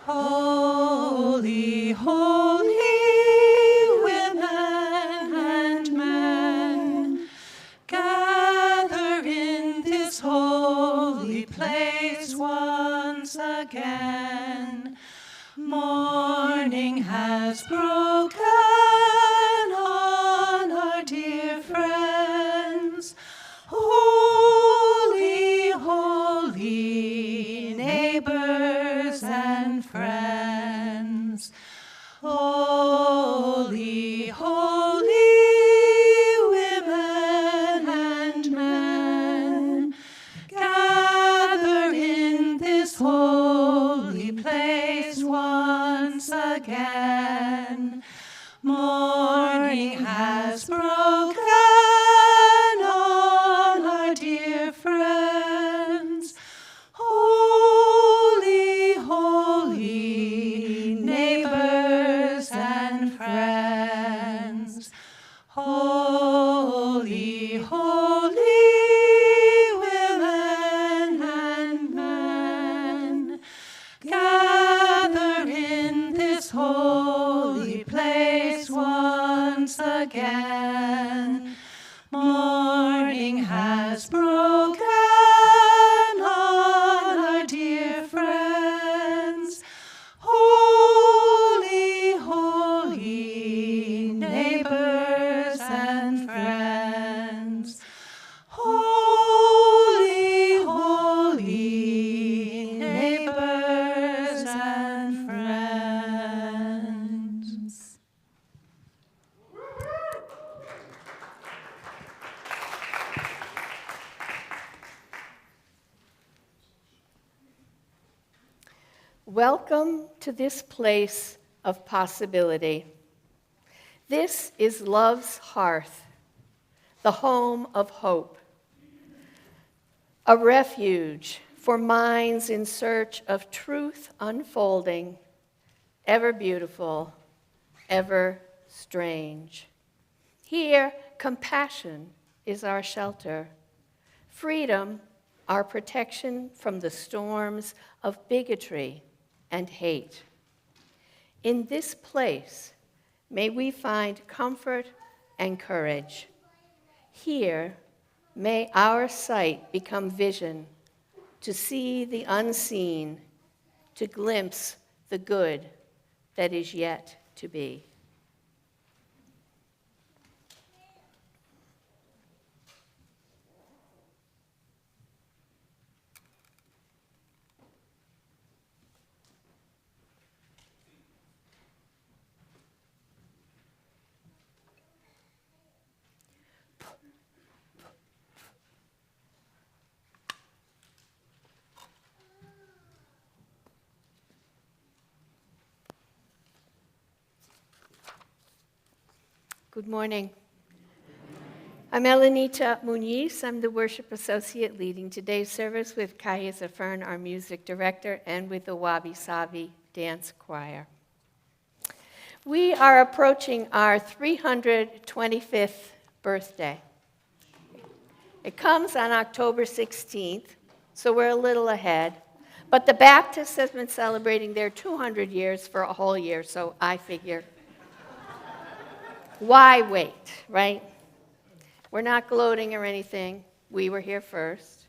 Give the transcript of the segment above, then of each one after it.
Holy, holy women and men, gather in this holy place once again. Morning has broken on our dear friends. Holy, holy neighbors and friends. Holy, holy women and men, gather in this holy place once again. Morning has broken on our dear friends. Holy, holy neighbors and friends. Holy, holy women and men, gather in this holy place once again. Morning has broken on our dear friends. Holy, holy neighbors and friends. Holy, holy neighbors and friends. Welcome to this place of possibility. This is love's hearth, the home of hope, a refuge for minds in search of truth unfolding, ever beautiful, ever strange. Here, compassion is our shelter, freedom our protection from the storms of bigotry and hate. In this place, may we find comfort and courage. Here, may our sight become vision, to see the unseen, to glimpse the good that is yet to be. Good morning. I'm Elenita Muniz. I'm the worship associate leading today's service with Kaya Zafern, our music director, and with the Wabi Sabi Dance Choir. We are approaching our 325th birthday. It comes on October 16th, so we're a little ahead. But the Baptists have been celebrating their 200 years for a whole year, so I figure, why wait, right? We're not gloating or anything. We were here first.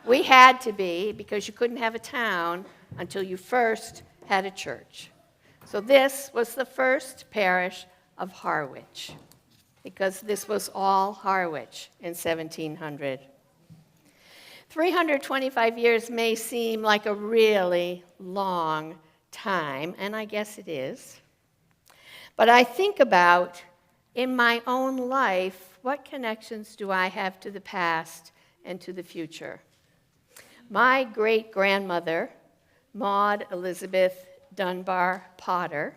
We had to be, because you couldn't have a town until you first had a church. So this was the first parish of Harwich, because this was all Harwich in 1700. 325 years may seem like a really long time, and I guess it is. But I think about, in my own life, what connections do I have to the past and to the future? My great-grandmother, Maud Elizabeth Dunbar Potter,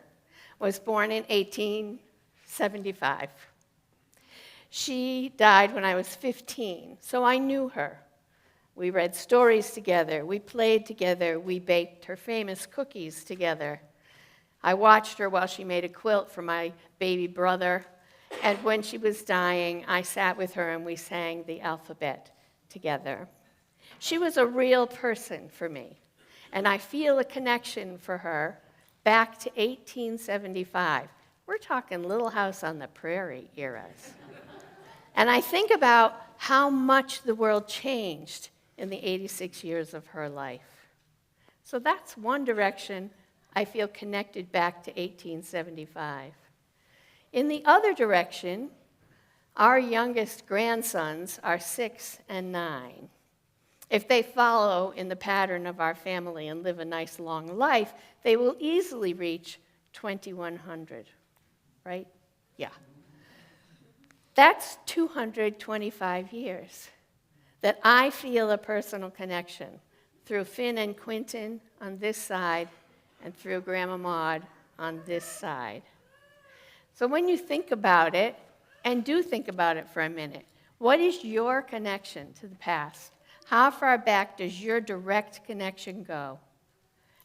was born in 1875. She died when I was 15, so I knew her. We read stories together, we played together, we baked her famous cookies together. I watched her while she made a quilt for my baby brother, and when she was dying, I sat with her and we sang the alphabet together. She was a real person for me, and I feel a connection for her back to 1875. We're talking Little House on the Prairie eras. And I think about how much the world changed in the 86 years of her life. So that's one direction I feel connected back to 1875. In the other direction, our youngest grandsons are 6 and 9. If they follow in the pattern of our family and live a nice long life, they will easily reach 2100, right? Yeah. That's 225 years that I feel a personal connection through Finn and Quentin on this side and through Grandma Maud on this side. So when you think about it, and do think about it for a minute, what is your connection to the past? How far back does your direct connection go?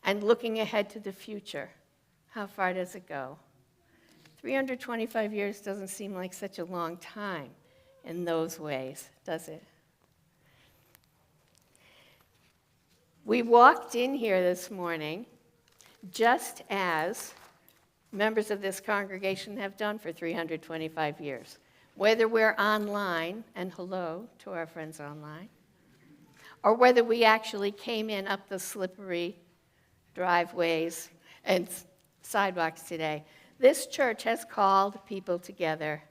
And looking ahead to the future, how far does it go? 325 years doesn't seem like such a long time in those ways, does it? We walked in here this morning just as members of this congregation have done for 325 years. Whether we're online, and hello to our friends online, or whether we actually came in up the slippery driveways and sidewalks today, this church has called people together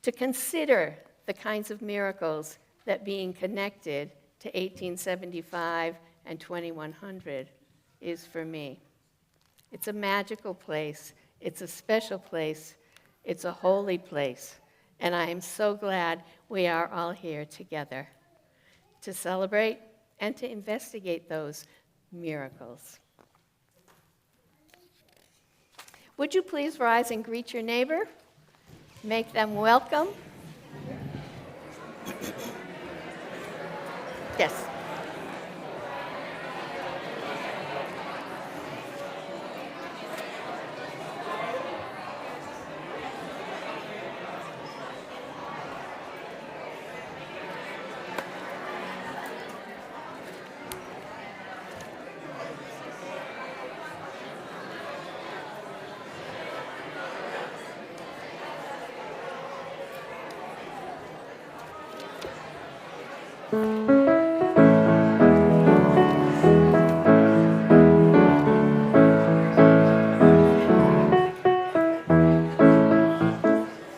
to consider the kinds of miracles that being connected to 1875 and 2100 is for me. It's a magical place. It's a special place. It's a holy place. And I am so glad we are all here together to celebrate and to investigate those miracles. Would you please rise and greet your neighbor? Make them welcome. Yes.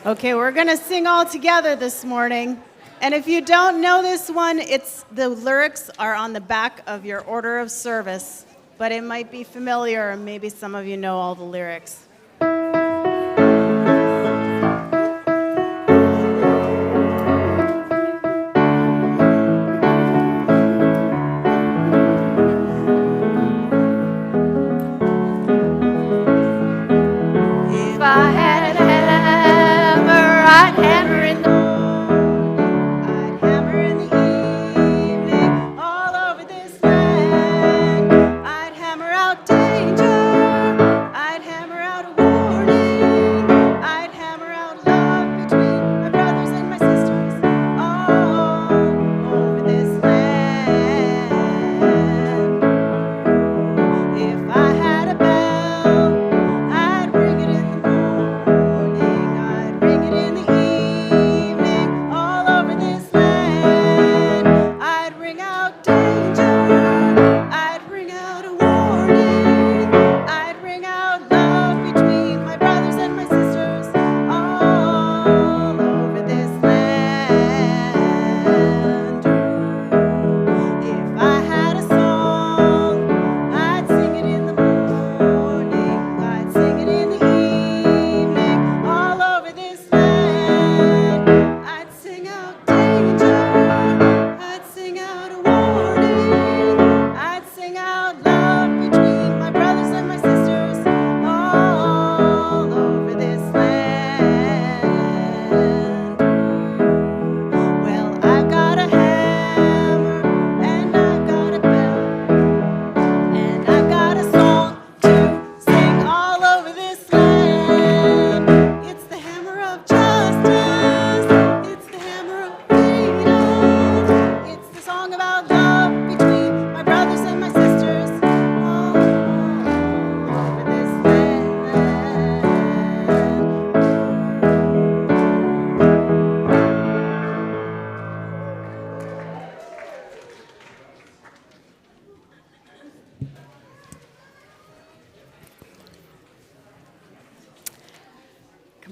Okay, we're going to sing all together this morning. And if you don't know this one, the lyrics are on the back of your order of service, but it might be familiar, and maybe some of you know all the lyrics. If I had a hammer,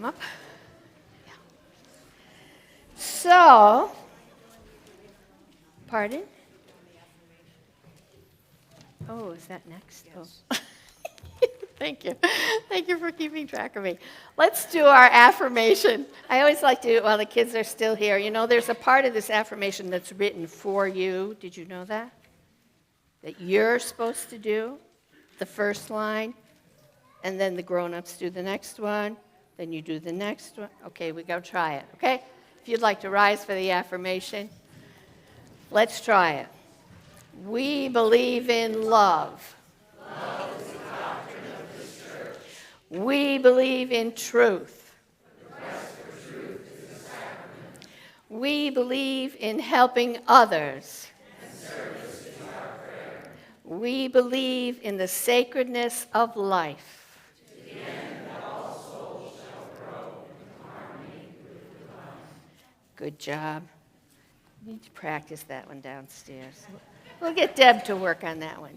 come up. Yeah. So, pardon? Oh, is that next? Yes. Oh. Thank you. Thank you for keeping track of me. Let's do our affirmation. I always like to do it while the kids are still here. You know, there's a part of this affirmation that's written for you. Did you know that? That you're supposed to do the first line, and then the grown-ups do the next one, then you do the next one. Okay, we go try it, okay? If you'd like to rise for the affirmation, let's try it. We believe in love. Love is the doctrine of this church. We believe in truth. The quest for truth is a sacrament. We believe in helping others. And service is our prayer. We believe in the sacredness of life. To the end that all souls shall grow in harmony with the divine. Good job. You need to practice that one downstairs. We'll get Deb to work on that one.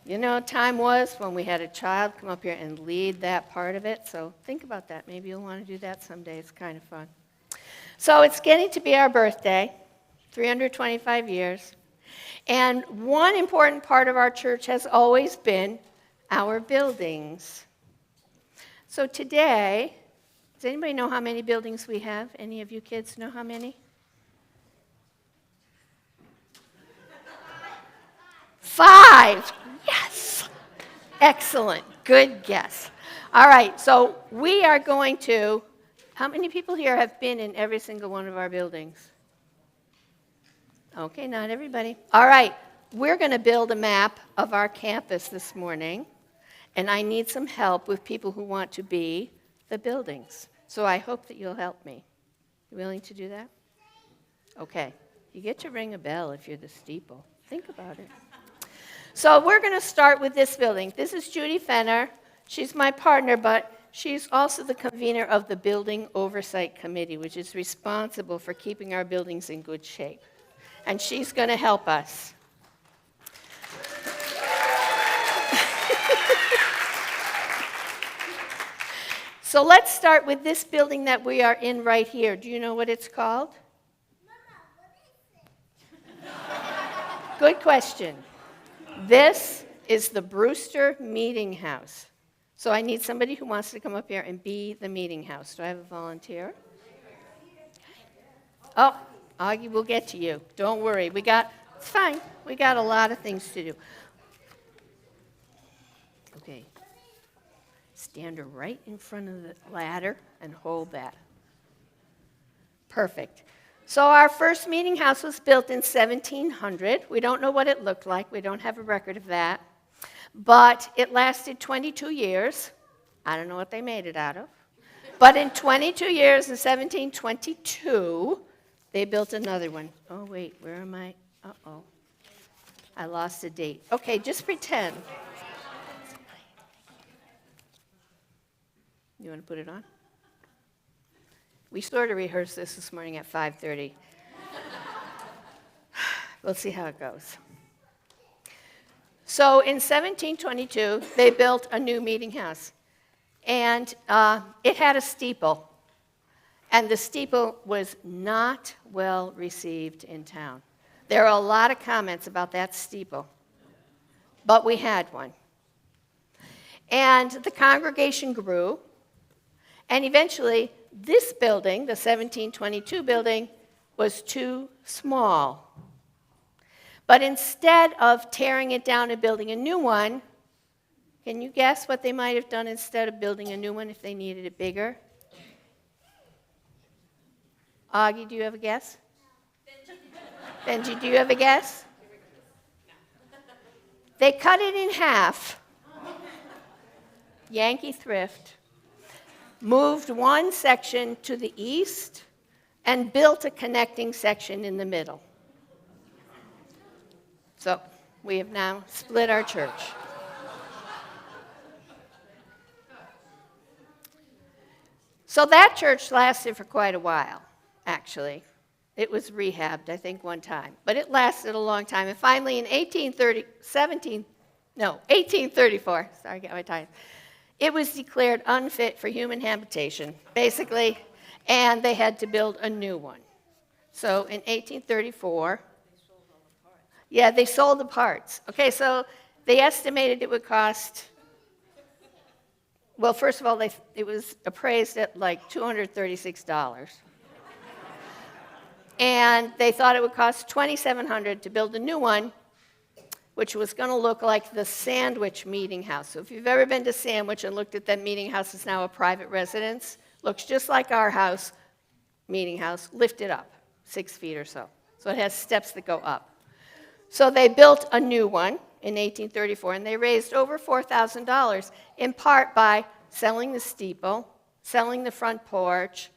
You know, time was when we had a child come up here and lead that part of it, so think about that. Maybe you'll want to do that someday. It's kind of fun. So it's getting to be our birthday, 325 years. And one important part of our church has always been our buildings. So today, does anybody know how many buildings we have? Any of you kids know how many? 5. Yes. Excellent. Good guess. All right, so we are going to, how many people here have been in every single one of our buildings? Okay, not everybody. All right, we're going to build a map of our campus this morning, and I need some help with people who want to be the buildings. So I hope that you'll help me. You willing to do that? Okay. You get to ring a bell if you're the steeple. Think about it. So we're going to start with this building. This is Judy Fenner. She's my partner, but she's also the convener of the Building Oversight Committee, which is responsible for keeping our buildings in good shape. And she's going to help us. So let's start with this building that we are in right here. Do you know what it's called? Good question. This is the Brewster Meeting House. So I need somebody who wants to come up here and be the meeting house. Do I have a volunteer? Oh, Augie will get to you. Don't worry. It's fine. We got a lot of things to do. Okay. Stand her right in front of the ladder and hold that. Perfect. So our first meeting house was built in 1700. We don't know what it looked like. We don't have a record of that. But it lasted 22 years. I don't know what they made it out of. But in 22 years, in 1722, they built another one. Oh, wait, where am I? Uh-oh. I lost a date. Okay, just pretend. You want to put it on? We sort of rehearsed this morning at 5:30. We'll see how it goes. So in 1722, they built a new meeting house. And it had a steeple. And the steeple was not well received in town. There are a lot of comments about that steeple. But we had one. And the congregation grew. And eventually, this building, the 1722 building, was too small. But instead of tearing it down and building a new one, can you guess what they might have done instead of building a new one if they needed it bigger? Augie, do you have a guess? Benji, do you have a guess? They cut it in half. Yankee Thrift moved one section to the east and built a connecting section in the middle. So we have now split our church. So that church lasted for quite a while, actually. It was rehabbed, I think, one time. But it lasted a long time. And finally, in 1834, sorry, I got my time. it was declared unfit for human habitation, basically, and they had to build a new one. So in 1834, yeah, they sold the parts. Okay, so they estimated it would cost, well, first of all, it was appraised at like $236. And they thought it would cost $2,700 to build a new one, which was going to look like the Sandwich Meeting House. So if you've ever been to Sandwich and looked at that meeting house, it's now a private residence. Looks just like our house, meeting house, lifted up 6 feet or so. So it has steps that go up. So they built a new one in 1834, and they raised over $4,000, in part by selling the steeple, selling the front porch,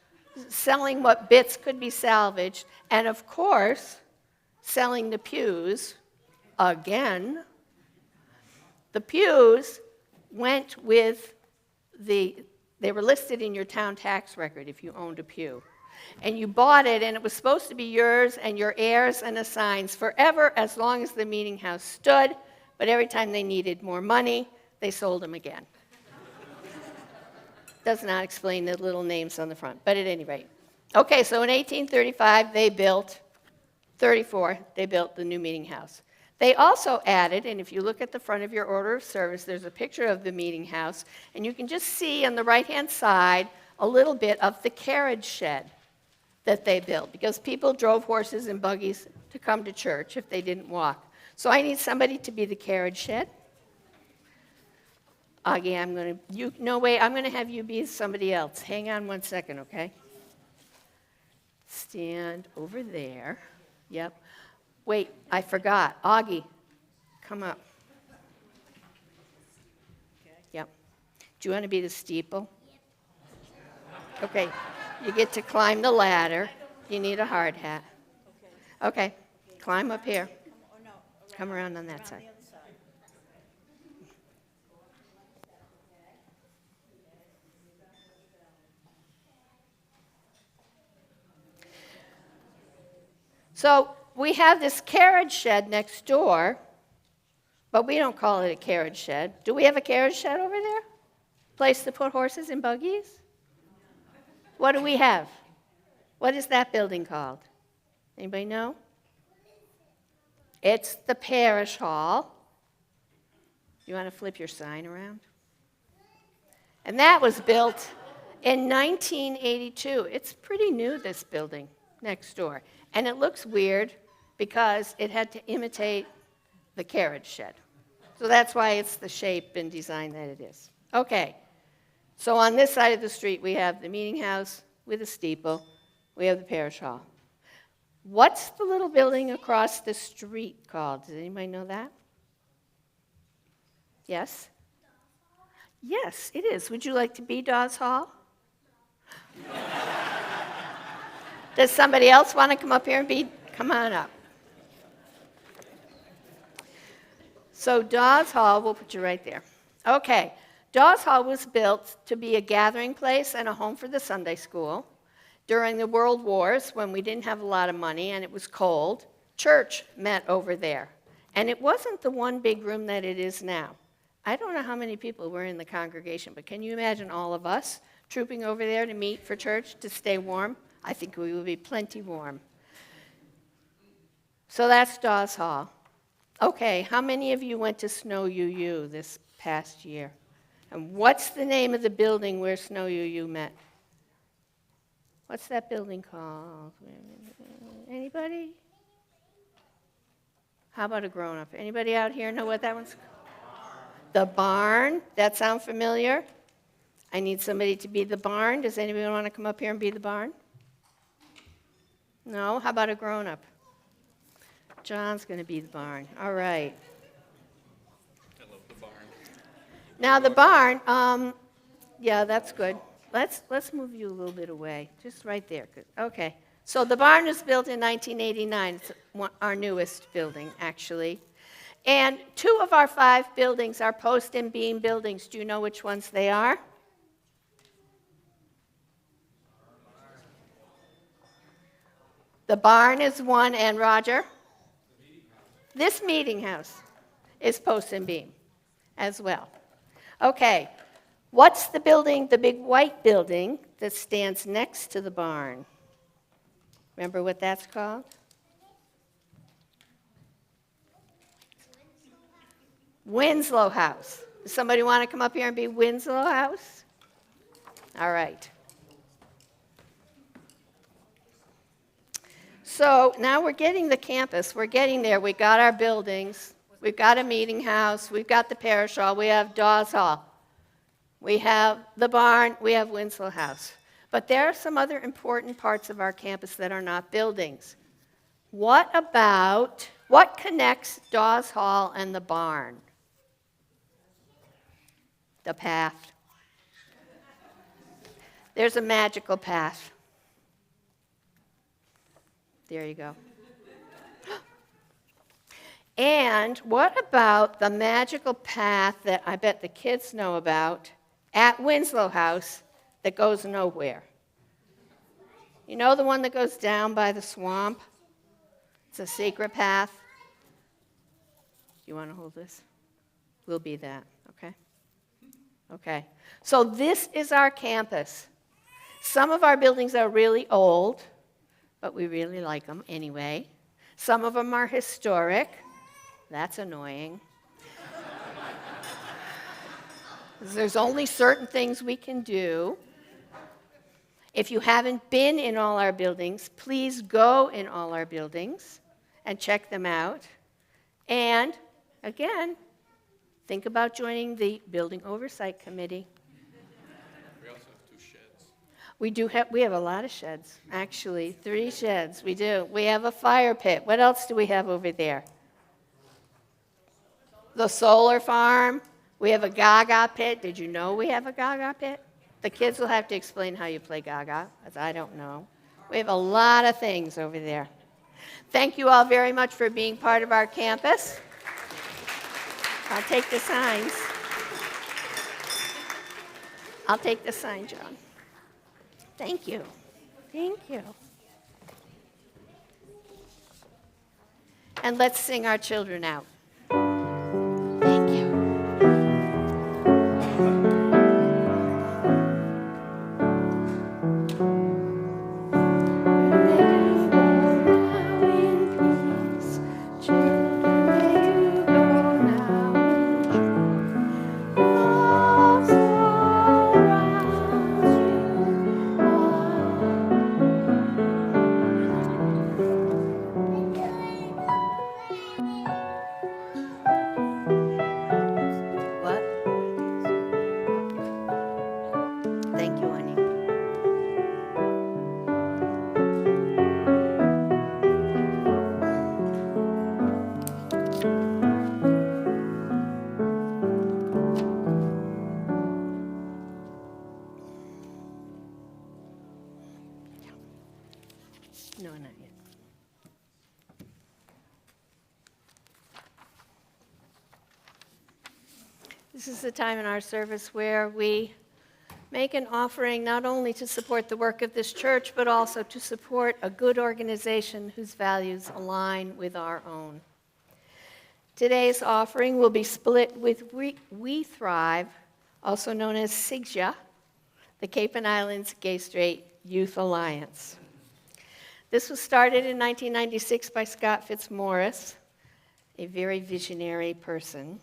selling what bits could be salvaged, and of course, selling the pews again. The pews went with they were listed in your town tax record if you owned a pew. And you bought it, and it was supposed to be yours and your heirs and assigns forever as long as the meeting house stood, but every time they needed more money, they sold them again. Does not explain the little names on the front, but at any rate. Okay, so in 1835, they built the new meeting house. They also added, and if you look at the front of your order of service, there's a picture of the meeting house, and you can just see on the right-hand side a little bit of the carriage shed that they built, because people drove horses and buggies to come to church if they didn't walk. So I need somebody to be the carriage shed. Augie, I'm going to have you be somebody else. Hang on one second, okay? Stand over there. Yep. Wait, I forgot. Augie, come up. Yep. Do you want to be the steeple? Okay. You get to climb the ladder. You need a hard hat. Okay. Climb up here. Come around on that side. So we have this carriage shed next door, but we don't call it a carriage shed. Do we have a carriage shed over there? Place to put horses and buggies? What do we have? What is that building called? Anybody know? It's the parish hall. You want to flip your sign around? And that was built in 1982. It's pretty new, this building next door. And it looks weird because it had to imitate the carriage shed. So that's why it's the shape and design that it is. Okay, so on this side of the street, we have the meeting house with a steeple. We have the parish hall. What's the little building across the street called? Does anybody know that? Yes? Yes, it is. Would you like to be Dawes Hall? Does somebody else want to come up here and be? Come on up. So Dawes Hall, we'll put you right there. Okay, Dawes Hall was built to be a gathering place and a home for the Sunday school. During the World Wars, when we didn't have a lot of money and it was cold, church met over there. And it wasn't the one big room that it is now. I don't know how many people were in the congregation, but can you imagine all of us trooping over there to meet for church to stay warm? I think we would be plenty warm. So that's Dawes Hall. Okay, how many of you went to Snow UU this past year? And what's the name of the building where Snow UU met? What's that building called? Anybody? How about a grown-up? Anybody out here know what that one's called? The barn. That sound familiar? I need somebody to be the barn. Does anybody want to come up here and be the barn? No? How about a grown-up? John's going to be the barn. All right. I love the barn. Now the barn, yeah, that's good. Let's move you a little bit away, just right there. Okay. So the barn was built in 1989. It's our newest building, actually. And 2 of our 5 buildings are post and beam buildings. Do you know which ones they are? The barn is one, and Roger? This meeting house is post and beam as well. Okay. What's the building, the big white building that stands next to the barn? Remember what that's called? Winslow House. Does somebody want to come up here and be Winslow House? All right. So now we're getting the campus. We're getting there. We got our buildings. We've got a meeting house. We've got the parish hall. We have Dawes Hall. We have the barn. We have Winslow House. But there are some other important parts of our campus that are not buildings. What connects Dawes Hall and the barn? The path. There's a magical path. There you go. And what about the magical path that I bet the kids know about at Winslow House that goes nowhere? You know the one that goes down by the swamp? It's a secret path. You want to hold this? We'll be that, okay? Okay. So this is our campus. Some of our buildings are really old, but we really like them anyway. Some of them are historic. That's annoying. There's only certain things we can do. If you haven't been in all our buildings, please go in all our buildings and check them out. And again, think about joining the Building Oversight Committee. We also have 2 sheds. We have a lot of sheds, actually, 3 sheds, we do. We have a fire pit. What else do we have over there? The solar farm. We have a gaga pit. Did you know we have a gaga pit? The kids will have to explain how you play gaga, because I don't know. We have a lot of things over there. Thank you all very much for being part of our campus. I'll take the signs. I'll take the sign, John. Thank you. Thank you. And let's sing our children out. Thank you. What? Thank you, honey. No, not yet. This is the time in our service where we make an offering not only to support the work of this church, but also to support a good organization whose values align with our own. Today's offering will be split with We Thrive, also known as SIGJA, the Cape and Islands Gay Straight Youth Alliance. This was started in 1996 by Scott Fitzmaurice, a very visionary person.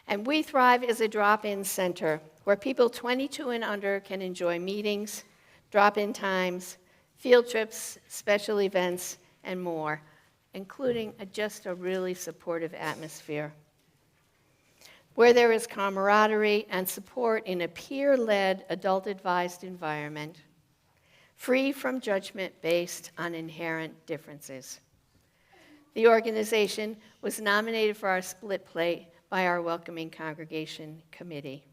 And We Thrive is a drop-in center where people 22 and under can enjoy meetings, drop-in times, field trips, special events, and more, including just a really supportive atmosphere, where there is camaraderie and support in a peer-led, adult-advised environment, free from judgment based on inherent differences. The organization was nominated for our split plate by our Welcoming Congregation Committee.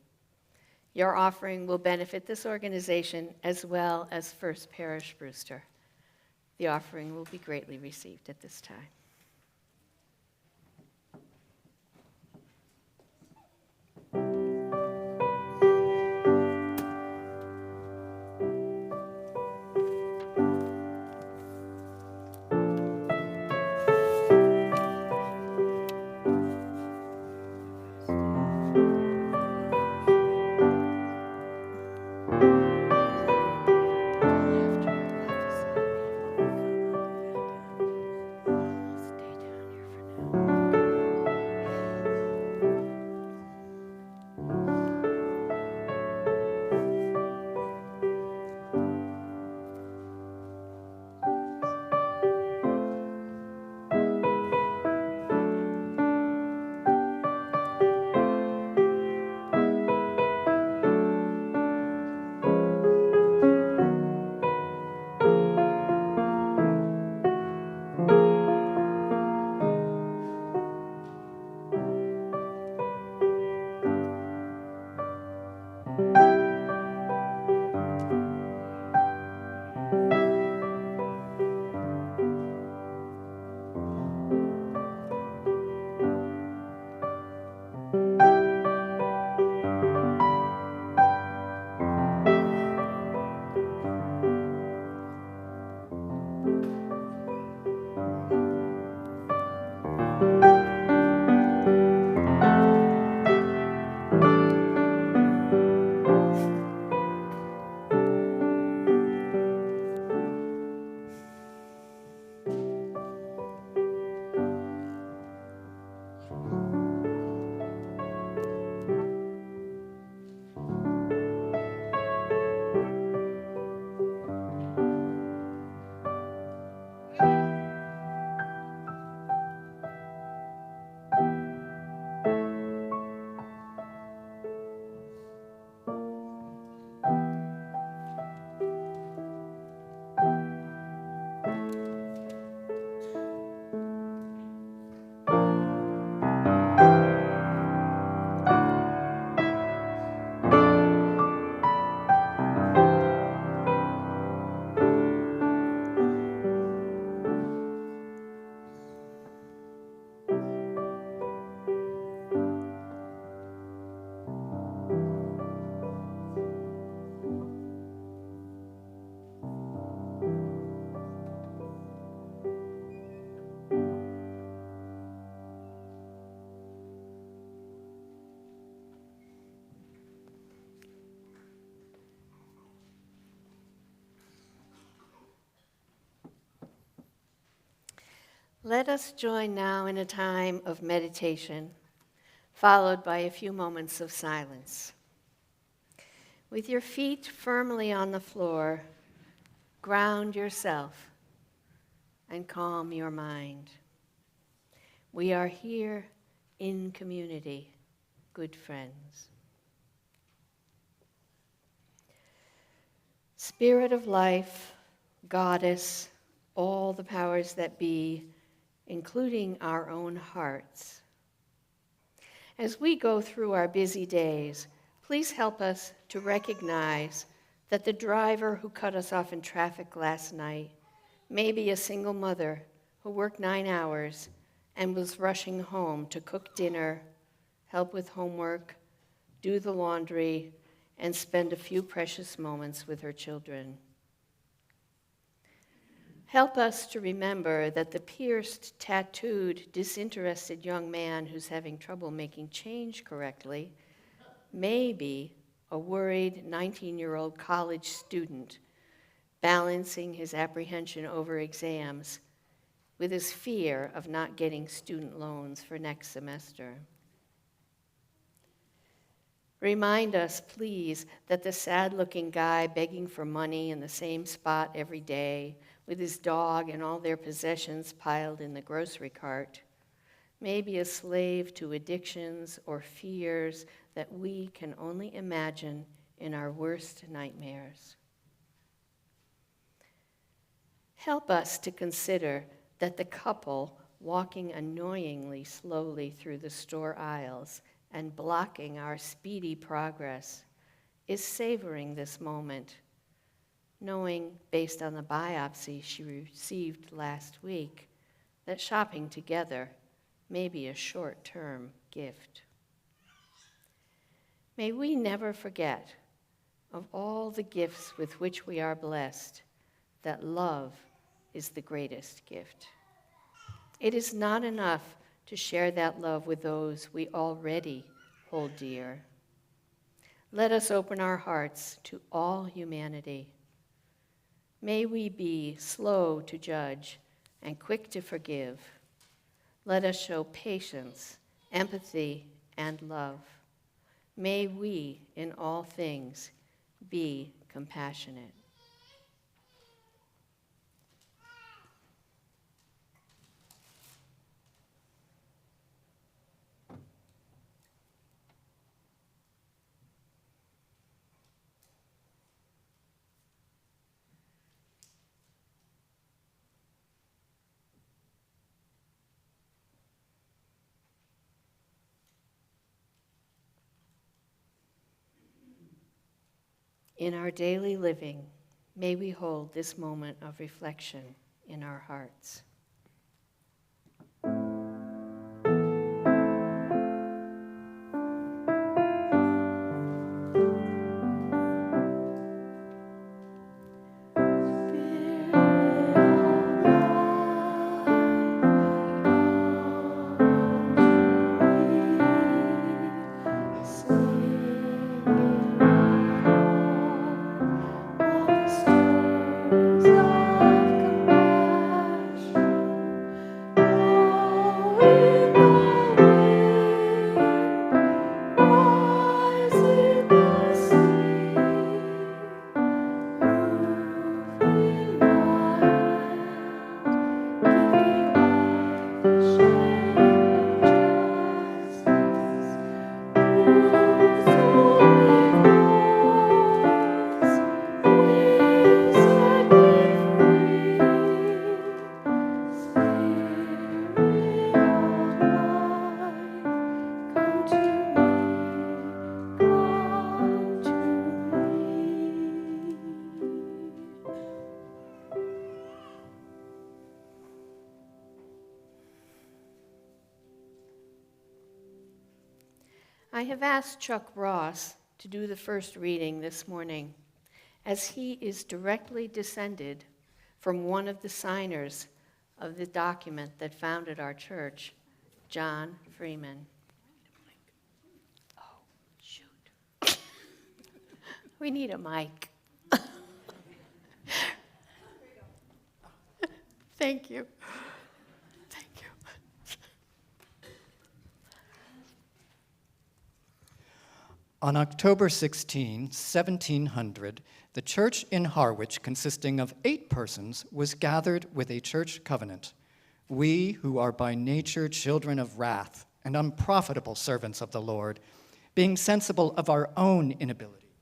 Your offering will benefit this organization as well as First Parish Brewster. The offering will be greatly received at this time. Let us join now in a time of meditation, followed by a few moments of silence. With your feet firmly on the floor, ground yourself and calm your mind. We are here in community, good friends. Spirit of life, Goddess, all the powers that be, including our own hearts. As we go through our busy days, please help us to recognize that the driver who cut us off in traffic last night may be a single mother who worked 9 hours and was rushing home to cook dinner, help with homework, do the laundry, and spend a few precious moments with her children. Help us to remember that the pierced, tattooed, disinterested young man who's having trouble making change correctly may be a worried 19-year-old college student balancing his apprehension over exams with his fear of not getting student loans for next semester. Remind us, please, that the sad-looking guy begging for money in the same spot every day, with his dog and all their possessions piled in the grocery cart, may be a slave to addictions or fears that we can only imagine in our worst nightmares. Help us to consider that the couple walking annoyingly slowly through the store aisles and blocking our speedy progress is savoring this moment, knowing, based on the biopsy she received last week, that shopping together may be a short-term gift. May we never forget, of all the gifts with which we are blessed, that love is the greatest gift. It is not enough to share that love with those we already hold dear. Let us open our hearts to all humanity. May we be slow to judge and quick to forgive. Let us show patience, empathy, and love. May we, in all things, be compassionate. In our daily living, may we hold this moment of reflection in our hearts. Stories of compassion. I have asked Chuck Ross to do the first reading this morning, as he is directly descended from one of the signers of the document that founded our church, John Freeman. Oh, shoot. We need a mic. Thank you. Thank you. On October 16, 1700, the church in Harwich, consisting of 8 persons, was gathered with a church covenant. We, who are by nature children of wrath and unprofitable servants of the Lord, being sensible of our own inability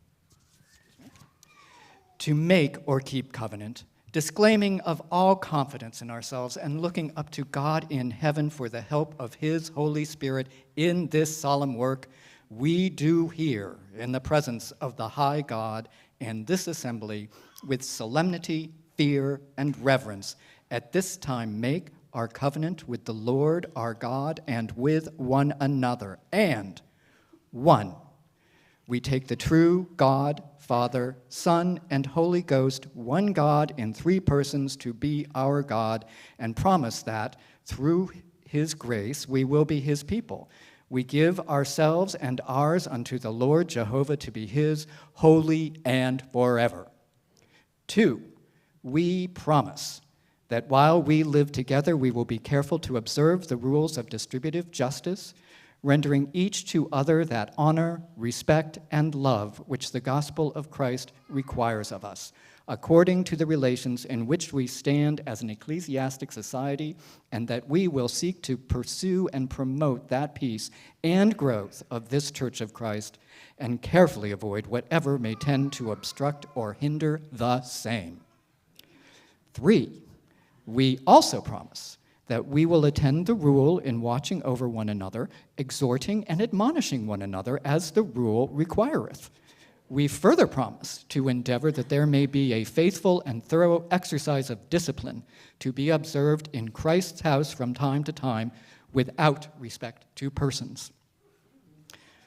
to make or keep covenant, disclaiming of all confidence in ourselves and looking up to God in heaven for the help of his Holy Spirit in this solemn work, we do here, in the presence of the high God and this assembly, with solemnity, fear, and reverence, at this time make our covenant with the Lord our God and with one another. And 1, we take the true God, Father, Son, and Holy Ghost, one God in 3 persons, to be our God, and promise that through his grace we will be his people. We give ourselves and ours unto the Lord Jehovah to be his, holy and forever. 2, we promise that while we live together, we will be careful to observe the rules of distributive justice, rendering each to other that honor, respect, and love which the gospel of Christ requires of us, according to the relations in which we stand as an ecclesiastic society, and that we will seek to pursue and promote that peace and growth of this Church of Christ, and carefully avoid whatever may tend to obstruct or hinder the same. 3, we also promise that we will attend the rule in watching over one another, exhorting and admonishing one another as the rule requireth. We further promise to endeavor that there may be a faithful and thorough exercise of discipline to be observed in Christ's house from time to time without respect to persons.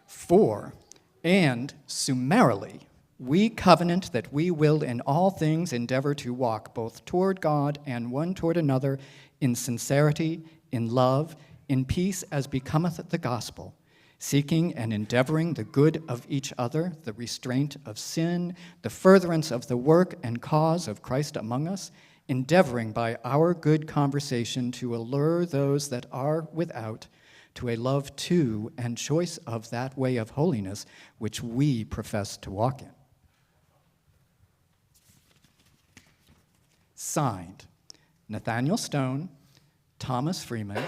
4, and summarily, we covenant that we will in all things endeavor to walk both toward God and one toward another in sincerity, in love, in peace as becometh the gospel, seeking and endeavoring the good of each other, the restraint of sin, the furtherance of the work and cause of Christ among us, endeavoring by our good conversation to allure those that are without to a love to and choice of that way of holiness which we profess to walk in. Signed, Nathaniel Stone, Thomas Freeman,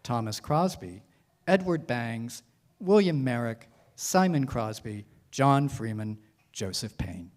Thomas Crosby, Edward Bangs, William Merrick, Simon Crosby, John Freeman, Joseph Payne.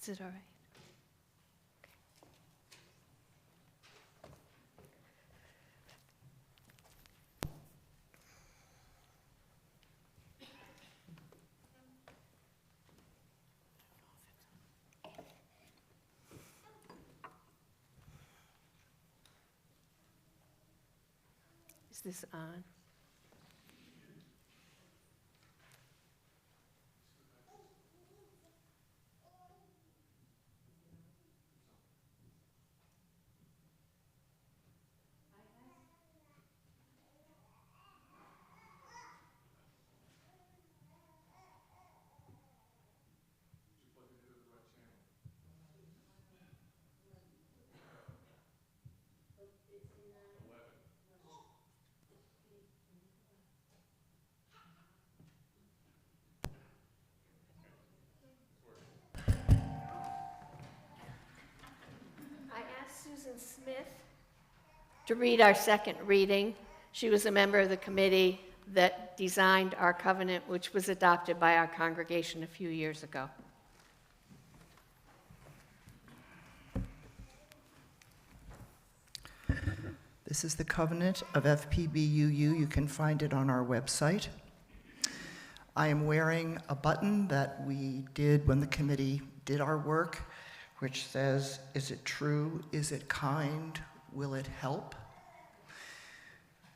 Is it all right? Is this on? I asked Susan Smith to read our second reading. She was a member of the committee that designed our covenant, which was adopted by our congregation a few years ago. This is the covenant of FPBUU. You can find it on our website. I am wearing a button that we did when the committee did our work, which says, is it true? Is it kind? Will it help?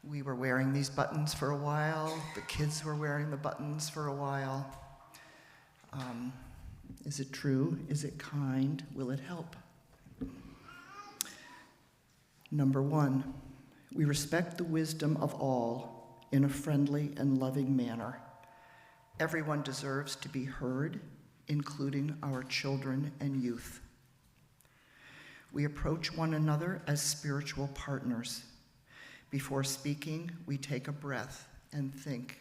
We were wearing these buttons for a while. The kids were wearing the buttons for a while. Is it true? Is it kind? Will it help? Number 1, we respect the wisdom of all in a friendly and loving manner. Everyone deserves to be heard, including our children and youth. We approach one another as spiritual partners. Before speaking, we take a breath and think,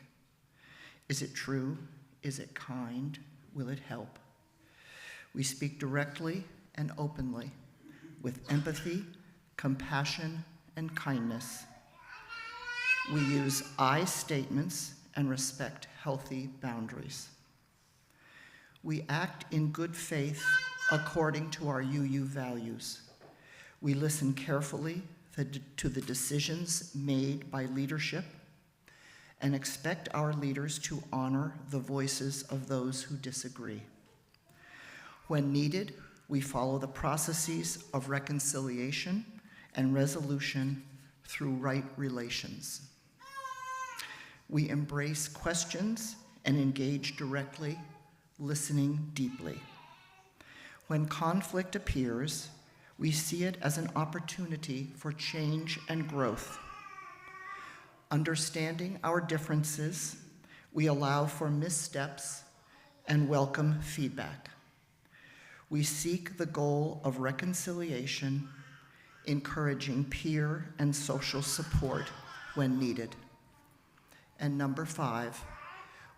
is it true? Is it kind? Will it help? We speak directly and openly with empathy, compassion, and kindness. We use I statements and respect healthy boundaries. We act in good faith according to our UU values. We listen carefully to the decisions made by leadership and expect our leaders to honor the voices of those who disagree. When needed, we follow the processes of reconciliation and resolution through right relations. We embrace questions and engage directly, listening deeply. When conflict appears, we see it as an opportunity for change and growth. Understanding our differences, we allow for missteps and welcome feedback. We seek the goal of reconciliation, encouraging peer and social support when needed. And number 5,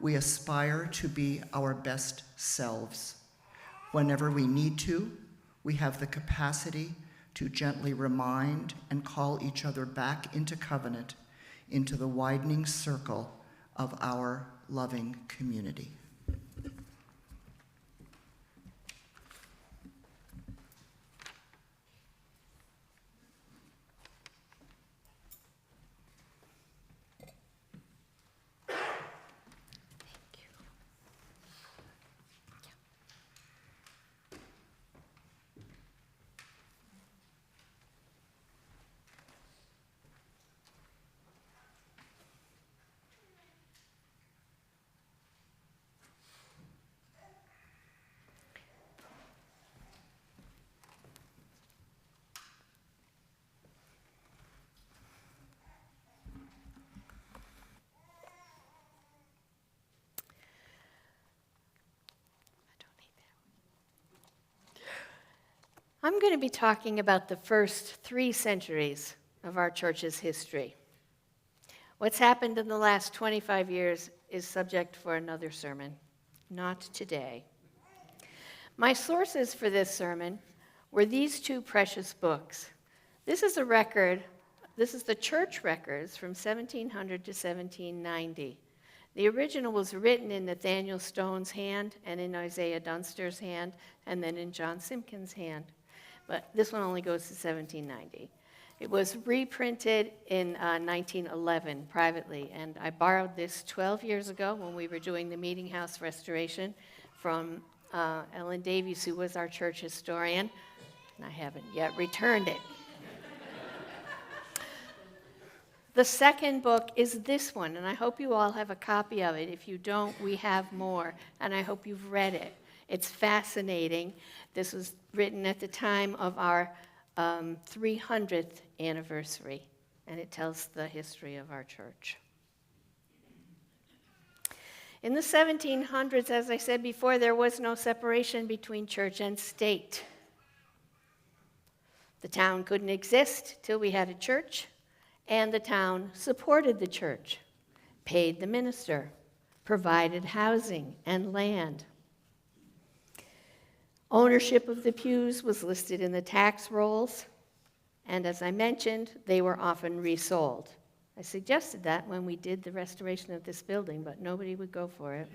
we aspire to be our best selves. Whenever we need to, we have the capacity to gently remind and call each other back into covenant, into the widening circle of our loving community. I'm going to be talking about the first 3 centuries of our church's history. What's happened in the last 25 years is subject for another sermon, not today. My sources for this sermon were these 2 precious books. This is the church records from 1700 to 1790. The original was written in Nathaniel Stone's hand and in Isaiah Dunster's hand and then in John Simpkins' hand. But this one only goes to 1790. It was reprinted in 1911 privately, and I borrowed this 12 years ago when we were doing the Meeting House restoration from Ellen Davies, who was our church historian, and I haven't yet returned it. The second book is this one, and I hope you all have a copy of it. If you don't, we have more, and I hope you've read it. It's fascinating. This was written at the time of our 300th anniversary, and it tells the history of our church. In the 1700s, as I said before, there was no separation between church and state. The town couldn't exist till we had a church, and the town supported the church, paid the minister, provided housing and land. Ownership of the pews was listed in the tax rolls, and as I mentioned, they were often resold. I suggested that when we did the restoration of this building, but nobody would go for it.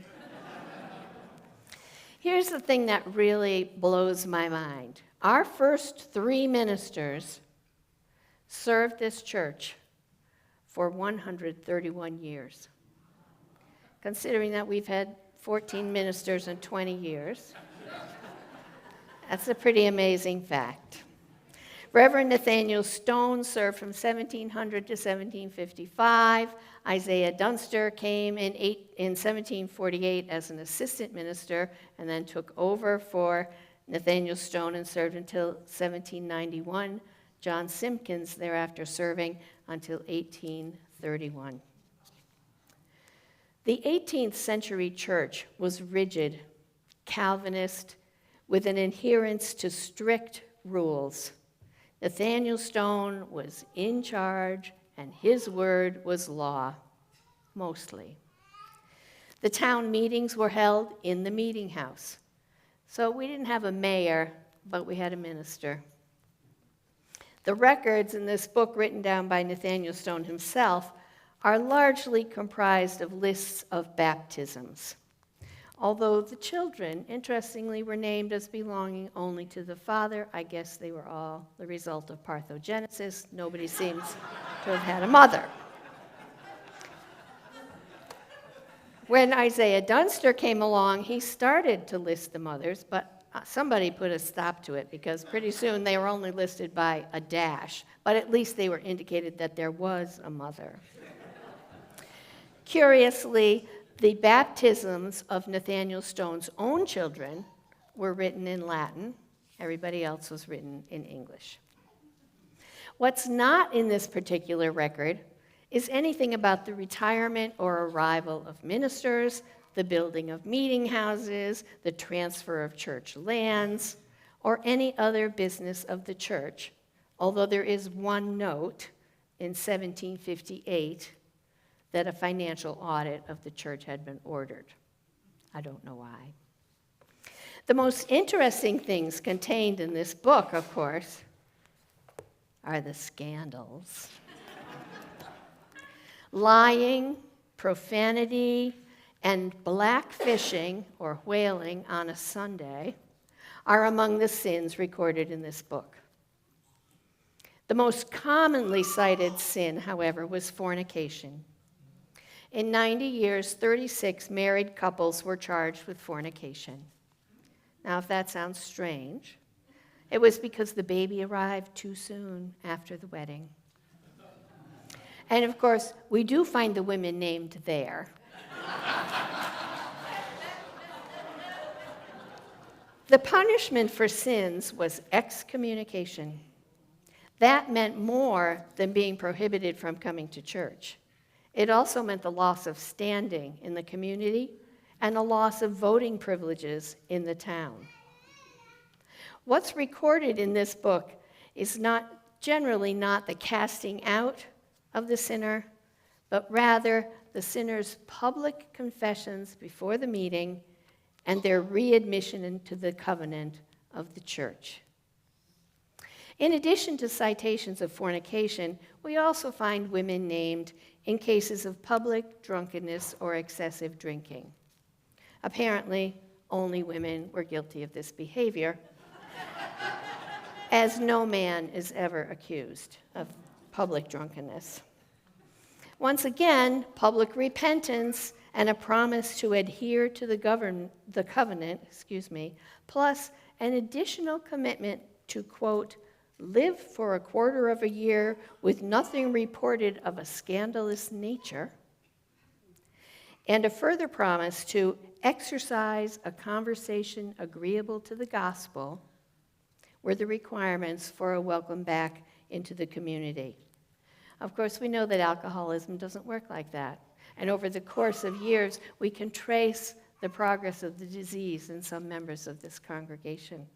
Here's the thing that really blows my mind. Our first 3 ministers served this church for 131 years. Considering that we've had 14 ministers in 20 years, that's a pretty amazing fact. Reverend Nathaniel Stone served from 1700 to 1755. Isaiah Dunster came in 1748 as an assistant minister and then took over for Nathaniel Stone and served until 1791. John Simpkins thereafter serving until 1831. The 18th century church was rigid, Calvinist, with an adherence to strict rules. Nathaniel Stone was in charge, and his word was law, mostly. The town meetings were held in the meeting house. So we didn't have a mayor, but we had a minister. The records in this book, written down by Nathaniel Stone himself, are largely comprised of lists of baptisms. Although the children, interestingly, were named as belonging only to the father, I guess they were all the result of parthenogenesis. Nobody seems to have had a mother. When Isaiah Dunster came along, he started to list the mothers, but somebody put a stop to it because pretty soon they were only listed by a dash, but at least they were indicated that there was a mother. Curiously, the baptisms of Nathaniel Stone's own children were written in Latin. Everybody else was written in English. What's not in this particular record is anything about the retirement or arrival of ministers, the building of meeting houses, the transfer of church lands, or any other business of the church, although there is one note in 1758 that a financial audit of the church had been ordered. I don't know why. The most interesting things contained in this book, of course, are the scandals. Lying, profanity, and blackfishing, or whaling, on a Sunday are among the sins recorded in this book. The most commonly cited sin, however, was fornication. In 90 years, 36 married couples were charged with fornication. Now, if that sounds strange, it was because the baby arrived too soon after the wedding. And of course, we do find the women named there. The punishment for sins was excommunication. That meant more than being prohibited from coming to church. It also meant the loss of standing in the community and the loss of voting privileges in the town. What's recorded in this book is generally not the casting out of the sinner, but rather the sinner's public confessions before the meeting and their readmission into the covenant of the church. In addition to citations of fornication, we also find women named in cases of public drunkenness or excessive drinking. Apparently, only women were guilty of this behavior, as no man is ever accused of public drunkenness. Once again, public repentance and a promise to adhere to the covenant, plus an additional commitment to, quote, live for a quarter of a year with nothing reported of a scandalous nature, and a further promise to exercise a conversation agreeable to the gospel were the requirements for a welcome back into the community. Of course, we know that alcoholism doesn't work like that. And over the course of years, we can trace the progress of the disease in some members of this congregation.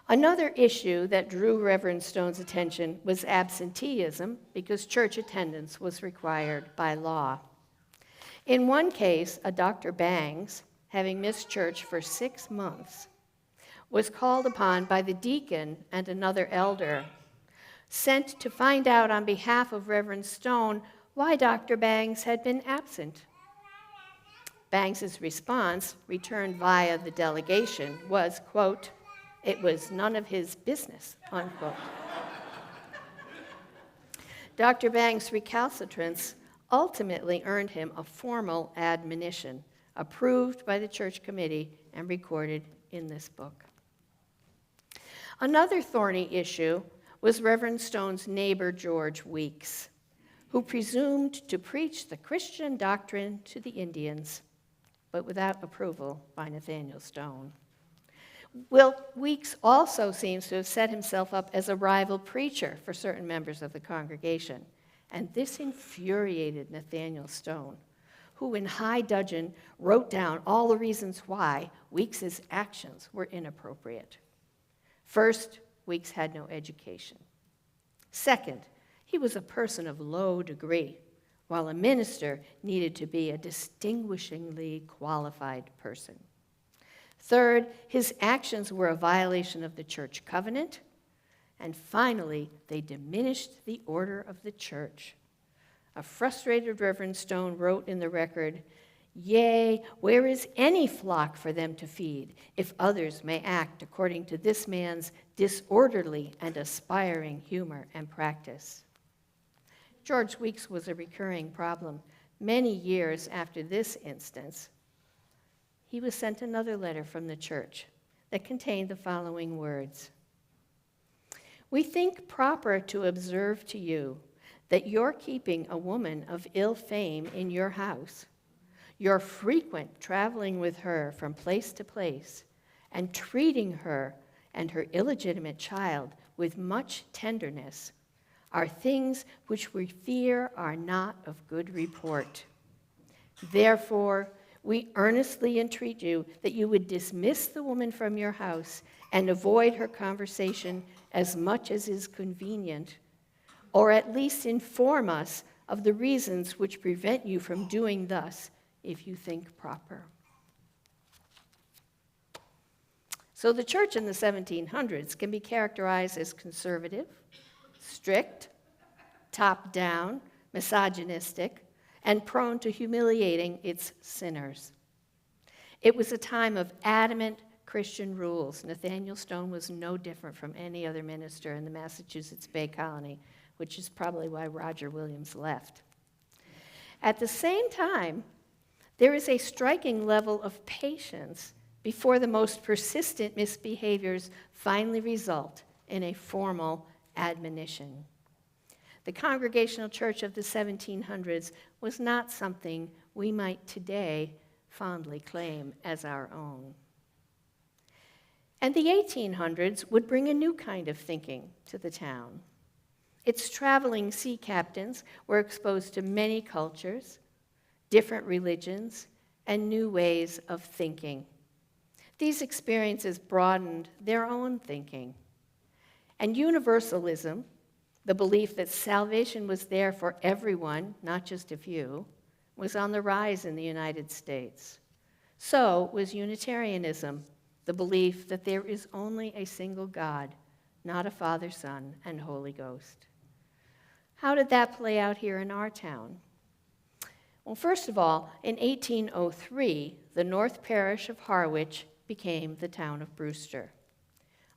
Another issue that drew Reverend Stone's attention was absenteeism, because church attendance was required by law. In one case, a Dr. Bangs, having missed church for 6 months, was called upon by the deacon and another elder, sent to find out on behalf of Reverend Stone why Dr. Bangs had been absent. Bangs' response, returned via the delegation, was, quote, it was none of his business, unquote. Dr. Bangs' recalcitrance ultimately earned him a formal admonition, approved by the church committee and recorded in this book. Another thorny issue was Reverend Stone's neighbor, George Weeks, who presumed to preach the Christian doctrine to the Indians, but without approval by Nathaniel Stone. Weeks also seems to have set himself up as a rival preacher for certain members of the congregation, and this infuriated Nathaniel Stone, who in high dudgeon wrote down all the reasons why Weeks's actions were inappropriate. First, Weeks had no education. Second, he was a person of low degree, while a minister needed to be a distinguishingly qualified person. Third, his actions were a violation of the church covenant. And finally, they diminished the order of the church. A frustrated Reverend Stone wrote in the record, "Yea, where is any flock for them to feed, if others may act according to this man's disorderly and aspiring humor and practice?" George Weeks was a recurring problem. Many years after this instance, he was sent another letter from the church that contained the following words: "We think proper to observe to you that your keeping a woman of ill fame in your house, your frequent traveling with her from place to place, and treating her and her illegitimate child with much tenderness, are things which we fear are not of good report. Therefore, we earnestly entreat you that you would dismiss the woman from your house and avoid her conversation as much as is convenient, or at least inform us of the reasons which prevent you from doing thus, if you think proper." So the church in the 1700s can be characterized as conservative, strict, top-down, misogynistic, and prone to humiliating its sinners. It was a time of adamant Christian rules. Nathaniel Stone was no different from any other minister in the Massachusetts Bay Colony, which is probably why Roger Williams left. At the same time, there is a striking level of patience before the most persistent misbehaviors finally result in a formal admonition. The Congregational Church of the 1700s was not something we might today fondly claim as our own. And the 1800s would bring a new kind of thinking to the town. Its traveling sea captains were exposed to many cultures, different religions, and new ways of thinking. These experiences broadened their own thinking. And universalism, the belief that salvation was there for everyone, not just a few, was on the rise in the United States. So was Unitarianism, the belief that there is only a single God not a Father, Son, and Holy Ghost. How did that play out here in our town? Well, first of all, in 1803, the North Parish of Harwich became the town of Brewster,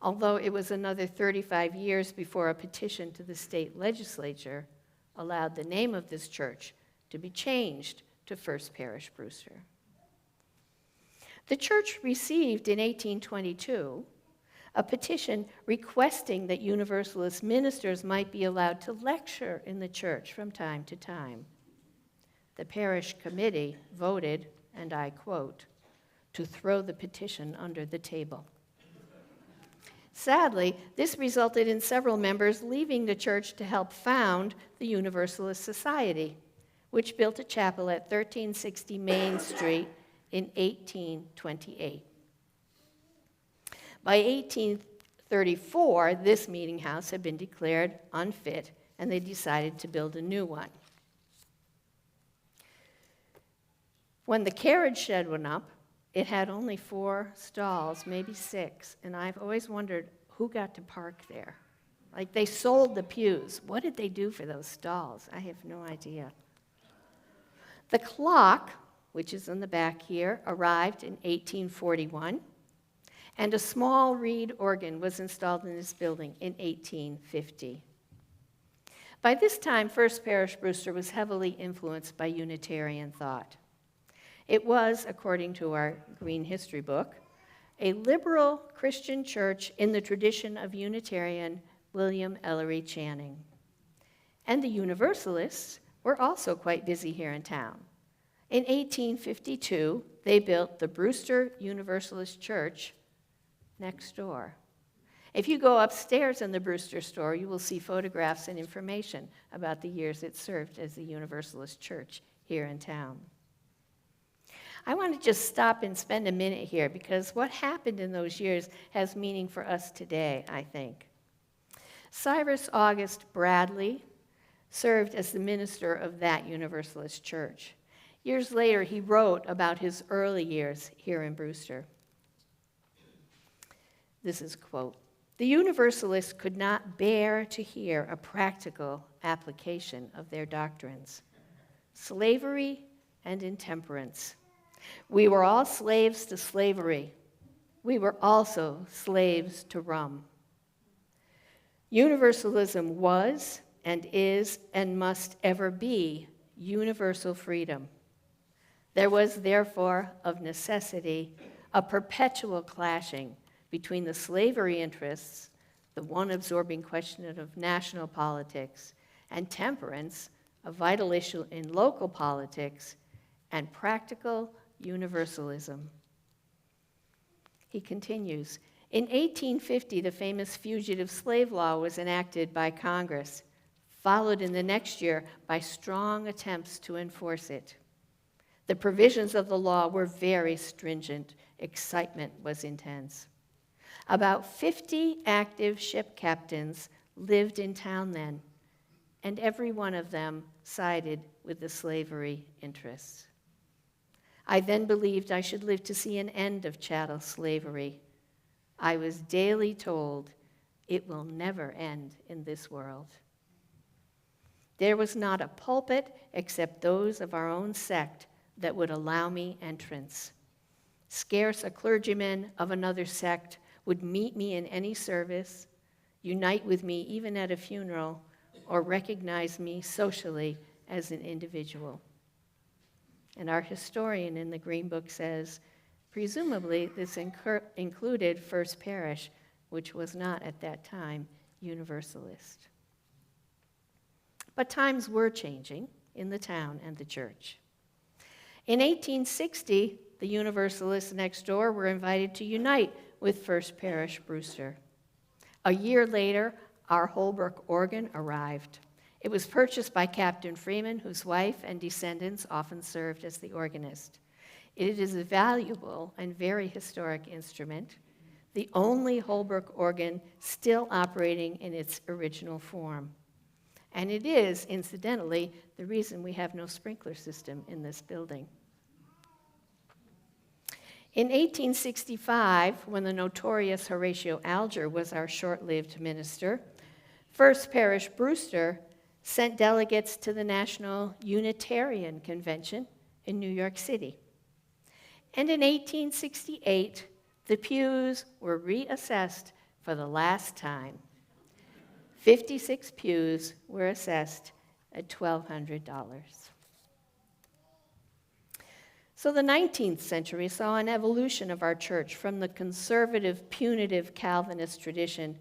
although it was another 35 years before a petition to the state legislature allowed the name of this church to be changed to First Parish Brewster. The church received in 1822 a petition requesting that Universalist ministers might be allowed to lecture in the church from time to time. The parish committee voted, and I quote, to throw the petition under the table. Sadly, this resulted in several members leaving the church to help found the Universalist Society, which built a chapel at 1360 Main Street in 1828. By 1834, this meeting house had been declared unfit, and they decided to build a new one. When the carriage shed went up, it had only 4 stalls, maybe 6, and I've always wondered who got to park there. Like, they sold the pews. What did they do for those stalls? I have no idea. The clock, which is in the back here, arrived in 1841, and a small reed organ was installed in this building in 1850. By this time, First Parish Brewster was heavily influenced by Unitarian thought. It was, according to our Green History book, a liberal Christian church in the tradition of Unitarian William Ellery Channing. And the Universalists were also quite busy here in town. In 1852, they built the Brewster Universalist Church next door. If you go upstairs in the Brewster store, you will see photographs and information about the years it served as the Universalist Church here in town. I want to just stop and spend a minute here because what happened in those years has meaning for us today, I think. Cyrus August Bradley served as the minister of that Universalist church. Years later, he wrote about his early years here in Brewster. This is a quote. "The Universalists could not bear to hear a practical application of their doctrines. Slavery and intemperance. We were all slaves to slavery. We were also slaves to rum. Universalism was and is and must ever be universal freedom. There was therefore, of necessity, a perpetual clashing between the slavery interests, the one absorbing question of national politics, and temperance, a vital issue in local politics, and practical universalism." He continues, "In 1850, the famous fugitive slave law was enacted by Congress, followed in the next year by strong attempts to enforce it. The provisions of the law were very stringent. Excitement was intense. About 50 active ship captains lived in town then, and every one of them sided with the slavery interests. I then believed I should live to see an end of chattel slavery. I was daily told, it will never end in this world. There was not a pulpit except those of our own sect that would allow me entrance. Scarce a clergyman of another sect would meet me in any service, unite with me even at a funeral, or recognize me socially as an individual." And our historian in the Green Book says, presumably this included First Parish, which was not at that time Universalist. But times were changing in the town and the church. In 1860, the Universalists next door were invited to unite with First Parish Brewster. A year later, our Holbrook organ arrived. It was purchased by Captain Freeman, whose wife and descendants often served as the organist. It is a valuable and very historic instrument, the only Holbrook organ still operating in its original form. And it is, incidentally, the reason we have no sprinkler system in this building. In 1865, when the notorious Horatio Alger was our short-lived minister, First Parish Brewster sent delegates to the National Unitarian Convention in New York City. And in 1868, the pews were reassessed for the last time. 56 pews were assessed at $1,200. So the 19th century saw an evolution of our church from the conservative, punitive Calvinist tradition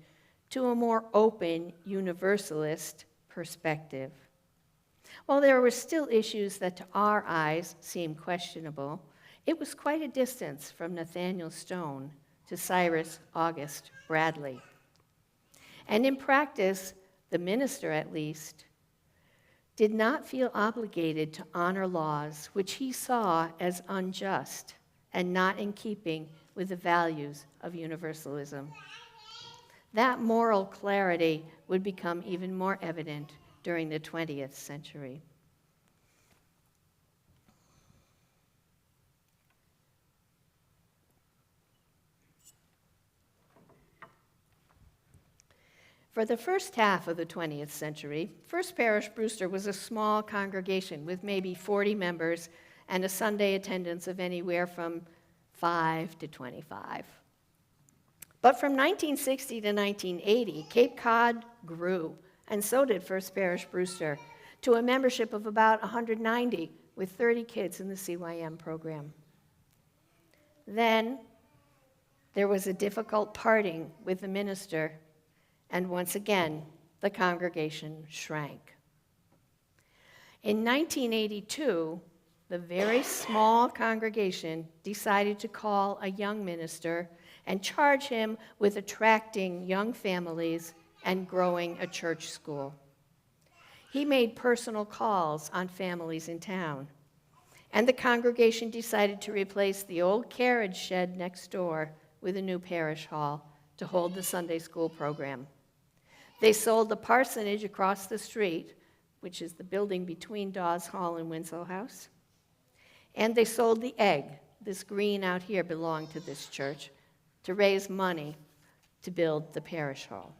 to a more open, universalist perspective. While there were still issues that to our eyes seemed questionable, it was quite a distance from Nathaniel Stone to Cyrus August Bradley. And in practice, the minister at least did not feel obligated to honor laws which he saw as unjust and not in keeping with the values of universalism. That moral clarity would become even more evident during the 20th century. For the first half of the 20th century, First Parish Brewster was a small congregation with maybe 40 members and a Sunday attendance of anywhere from 5 to 25. But from 1960 to 1980, Cape Cod grew, and so did First Parish Brewster, to a membership of about 190 with 30 kids in the CYM program. Then there was a difficult parting with the minister, and once again, the congregation shrank. In 1982, the very small congregation decided to call a young minister and charge him with attracting young families and growing a church school. He made personal calls on families in town, and the congregation decided to replace the old carriage shed next door with a new parish hall to hold the Sunday school program. They sold the parsonage across the street, which is the building between Dawes Hall and Winslow House. And they sold the egg. This green out here belonged to this church, to raise money to build the parish hall.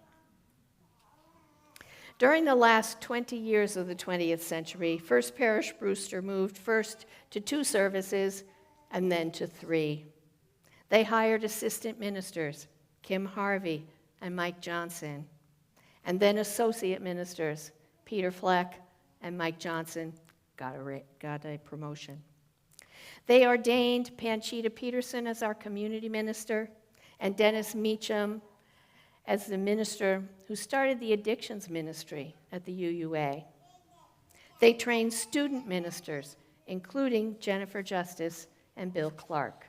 During the last 20 years of the 20th century, First Parish Brewster moved first to 2 services and then to 3. They hired assistant ministers, Kim Harvey and Mike Johnson, and then associate ministers, Peter Fleck and Mike Johnson, got a promotion. They ordained Panchita Peterson as our community minister and Dennis Meacham as the minister who started the addictions ministry at the UUA. They trained student ministers, including Jennifer Justice and Bill Clark.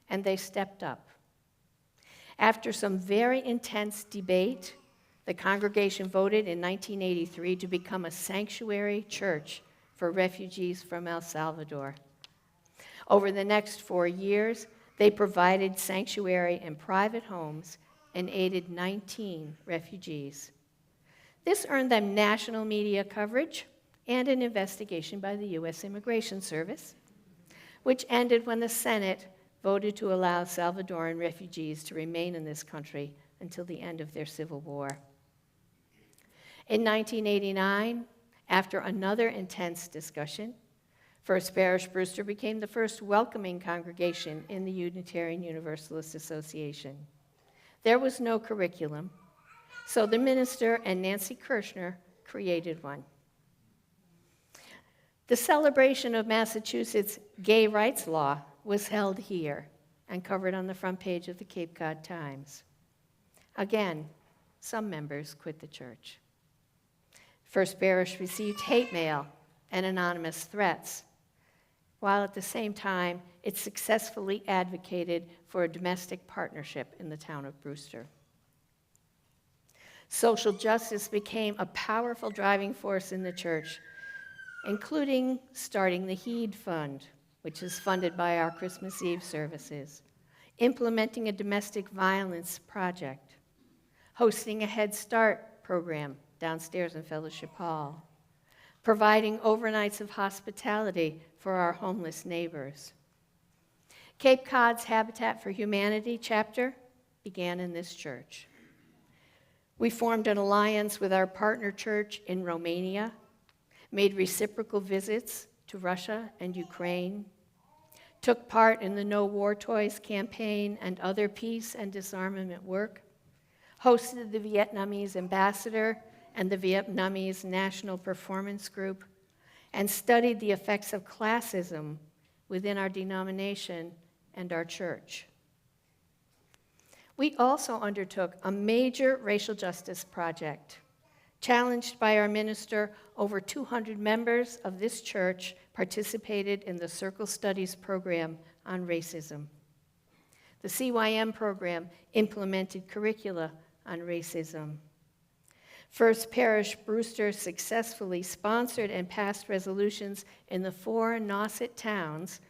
And they stepped up. After some very intense debate, the congregation voted in 1983 to become a sanctuary church for refugees from El Salvador. Over the next 4 years, they provided sanctuary and private homes and aided 19 refugees. This earned them national media coverage and an investigation by the U.S. Immigration Service, which ended when the Senate voted to allow Salvadoran refugees to remain in this country until the end of their civil war. In 1989, after another intense discussion, First Parish Brewster became the first welcoming congregation in the Unitarian Universalist Association. There was no curriculum, so the minister and Nancy Kirshner created one. The celebration of Massachusetts' gay rights law was held here and covered on the front page of the Cape Cod Times. Again, some members quit the church. First Parish received hate mail and anonymous threats, while at the same time it successfully advocated for a domestic partnership in the town of Brewster. Social justice became a powerful driving force in the church, including starting the HEED Fund, which is funded by our Christmas Eve services, implementing a domestic violence project, hosting a Head Start program downstairs in Fellowship Hall, providing overnights of hospitality for our homeless neighbors, Cape Cod's Habitat for Humanity chapter began in this church. We formed an alliance with our partner church in Romania, made reciprocal visits to Russia and Ukraine, took part in the No War Toys campaign and other peace and disarmament work, hosted the Vietnamese ambassador and the Vietnamese National Performance Group, and studied the effects of classism within our denomination and our church. We also undertook a major racial justice project. Challenged by our minister, over 200 members of this church participated in the Circle Studies program on racism. The CYM program implemented curricula on racism. First Parish Brewster successfully sponsored and passed resolutions in the 4 Nauset towns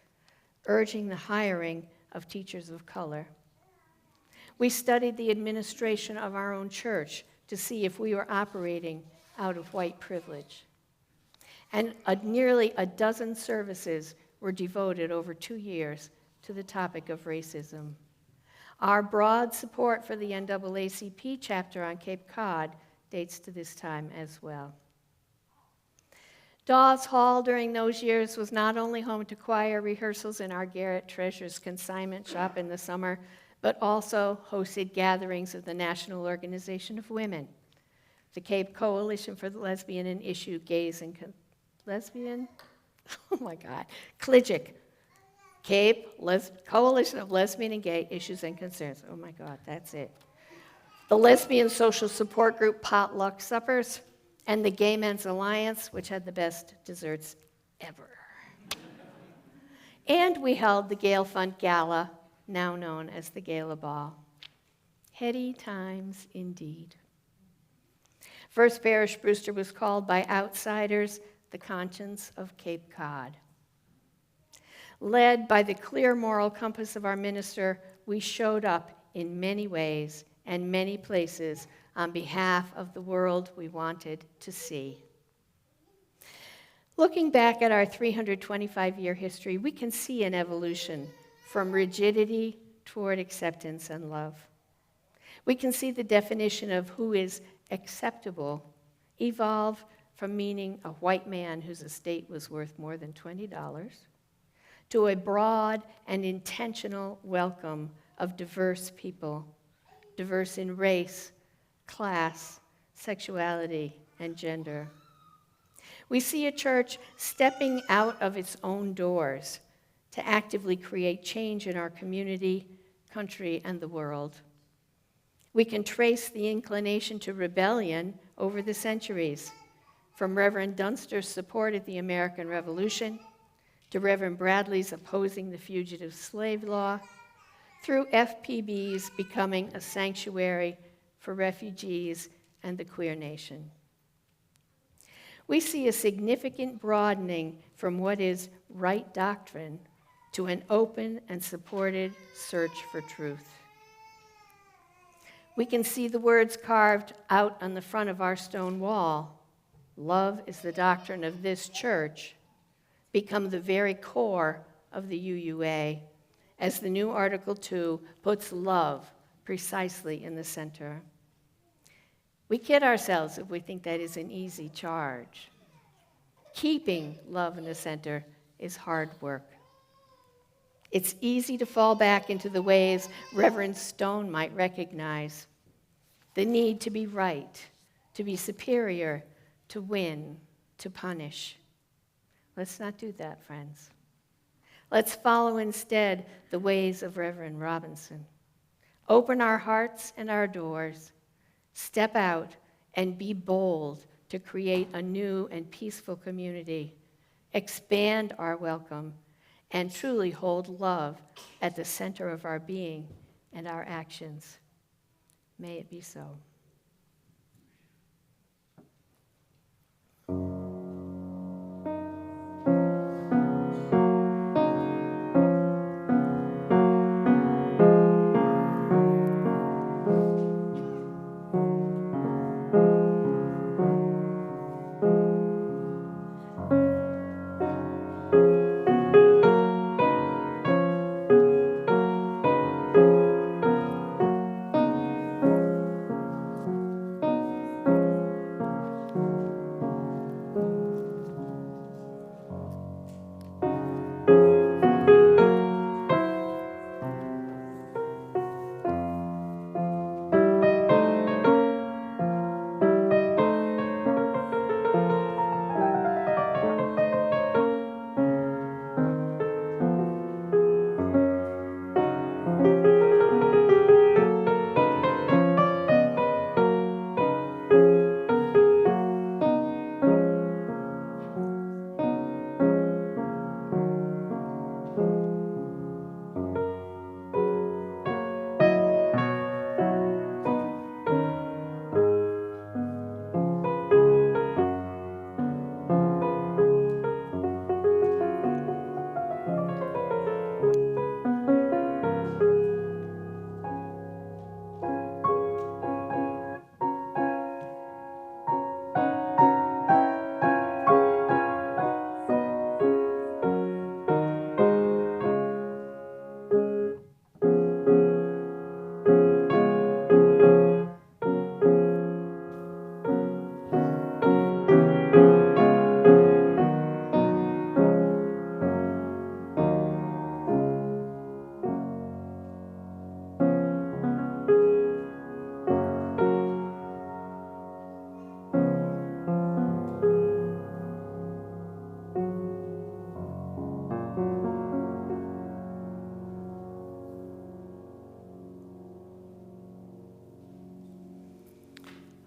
urging the hiring of teachers of color. We studied the administration of our own church to see if we were operating out of white privilege. And nearly a dozen services were devoted over 2 years to the topic of racism. Our broad support for the NAACP chapter on Cape Cod dates to this time as well. Dawes Hall during those years was not only home to choir rehearsals in our Garrett Treasures consignment shop in the summer, but also hosted gatherings of the National Organization of Women, the Cape Coalition for the Lesbian and Issue Gays and Lesbian? Oh my God. CLIGIC, Cape Coalition of Lesbian and Gay Issues and Concerns. Oh my God, that's it. The Lesbian Social Support Group Potluck Suppers, and the Gay Men's Alliance, which had the best desserts ever. And we held the Gale Fund Gala, now known as the Gala Ball. Heady times indeed. First Parish Brewster was called by outsiders the conscience of Cape Cod. Led by the clear moral compass of our minister, we showed up in many ways and many places on behalf of the world we wanted to see. Looking back at our 325-year history, we can see an evolution from rigidity toward acceptance and love. We can see the definition of who is acceptable evolve from meaning a white man whose estate was worth more than $20 to a broad and intentional welcome of diverse people, diverse in race, class, sexuality, and gender. We see a church stepping out of its own doors to actively create change in our community, country, and the world. We can trace the inclination to rebellion over the centuries, from Reverend Dunster's support at the American Revolution, to Reverend Bradley's opposing the fugitive slave law, through FPB's becoming a sanctuary for refugees and the queer nation. We see a significant broadening from what is right doctrine to an open and supported search for truth. We can see the words carved out on the front of our stone wall, "Love is the doctrine of this church," become the very core of the UUA, as the new Article 2 puts love precisely in the center. We kid ourselves if we think that is an easy charge. Keeping love in the center is hard work. It's easy to fall back into the ways Reverend Stone might recognize: the need to be right, to be superior, to win, to punish. Let's not do that, friends. Let's follow instead the ways of Reverend Robinson. Open our hearts and our doors. Step out and be bold to create a new and peaceful community. Expand our welcome and truly hold love at the center of our being and our actions. May it be so.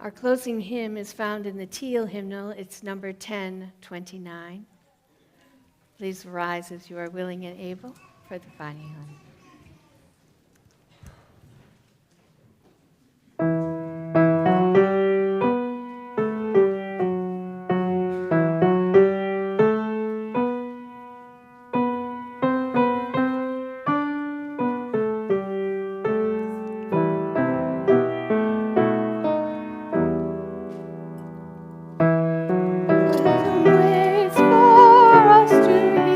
Our closing hymn is found in the Teal hymnal. It's number 1029. Please rise as you are willing and able for the final hymn. Waits for us to hear.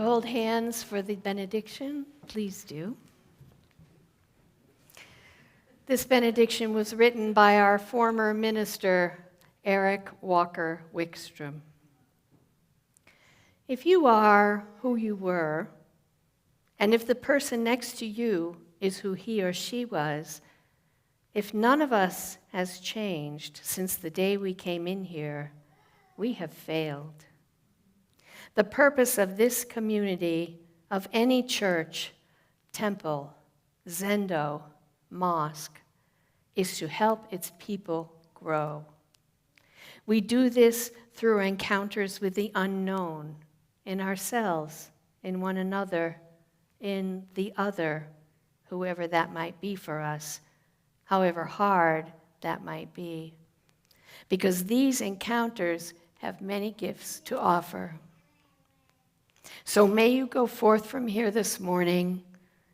Hold hands for the benediction, please do. This benediction was written by our former minister, Eric Walker Wickstrom. If you are who you were, and if the person next to you is who he or she was, if none of us has changed since the day we came in here, we have failed. The purpose of this community, of any church, temple, zendo, mosque, is to help its people grow. We do this through encounters with the unknown, in ourselves, in one another, in the other, whoever that might be for us, however hard that might be. Because these encounters have many gifts to offer. So may you go forth from here this morning,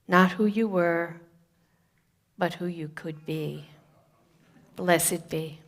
not who you were, but who you could be. Blessed be.